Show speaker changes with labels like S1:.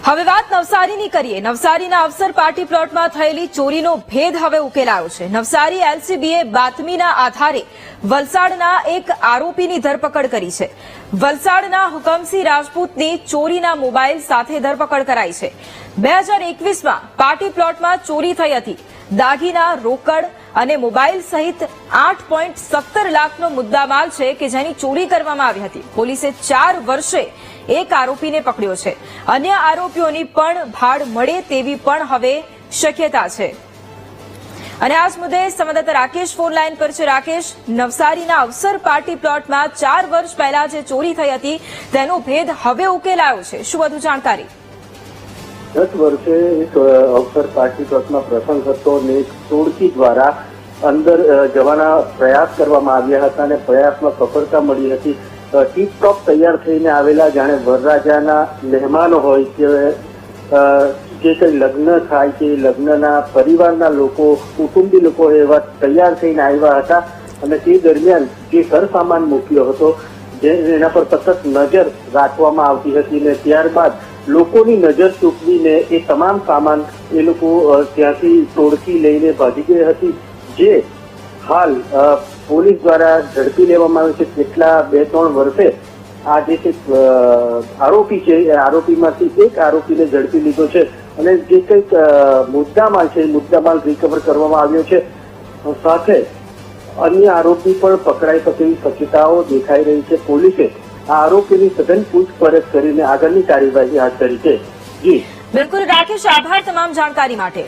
S1: હવે વાત નવસારીની કરીએ। નવસારીના અવસર પાર્ટી પ્લોટમાં થયેલી ચોરીનો ભેદ હવે ઉકેલાયો છે। નવસારી એલસીબીએ બાતમીના આધારે વલસાડના એક આરોપીની ધરપકડ કરી છે। વલસાડના હુકમસિંહ રાજપૂતની ચોરીના મોબાઈલ સાથે ધરપકડ કરાઈ છે। 2021માં પાર્ટી પ્લોટમાં ચોરી થઈ હતી। દાગીના, રોકડ અને મોબાઈલ સહિત 8.17 લાખનો મુદ્દામાલ છે કે જેની ચોરી કરવામાં આવી હતી। પોલીસે 4 વર્ષે એક આરોપીને પકડ્યો છે। અન્ય આરોપીઓની પણ ભાડ મળે તેવી પણ હવે શક્યતા છે। અને આ જ મુદ્દે સંવાદદાતા રાકેશ ફોન લાઈન પર છે। રાકેશ, નવસારીના અવસર પાર્ટી પ્લોટમાં 4 વર્ષ પહેલા જે ચોરી થઈ હતી તેનો ભેદ હવે ઉકેલાયો છે, શું વધુ જાણકારી?
S2: 10 વર્ષે એક અવસર પાર્ટી પ્લોટમાં પ્રસંગ હતો અને એક ટોળકી દ્વારા અંદર જવાના પ્રયાસ કરવામાં આવ્યા હતા અને પ્રયાસમાં સફળતા મળી હતી। ટીપટોપ તૈયાર થઈને આવેલા જાણે વરરાજાના મહેમાનો હોય કે જે કંઈ લગ્ન થાય કે લગ્નના પરિવારના લોકો, કુટુંબી લોકો એવા તૈયાર થઈને આવ્યા હતા અને તે દરમિયાન જે ઘર સામાન મૂક્યો હતો એના પર સતત નજર રાખવામાં આવતી હતી અને ત્યારબાદ લોકોની નજર ચૂકવીને એ તમામ સામાન એ લોકો ત્યાંથી ટોળકી લઈને ભાગી ગઈ હતી, જે હાલ પોલીસ દ્વારા ઝડપી લેવામાં આવી છે। કેટલા 2-3 વર્ષે આ જે આરોપી છે એ આરોપીમાંથી એક આરોપીને ઝડપી લીધો છે અને જે કંઈક મુદ્દામાલ છે એ મુદ્દામાલ રિકવર કરવામાં આવ્યો છે। સાથે અન્ય આરોપી પણ પકડાઈ શકે એવી શક્યતાઓ દેખાઈ રહી છે। પોલીસે આ આરોપીની સઘન પૂછપરછ કરીને આગળની કાર્યવાહી હાથ ધરી છે। જી
S1: બિલકુલ રાકેશ, આભાર તમામ જાણકારી માટે।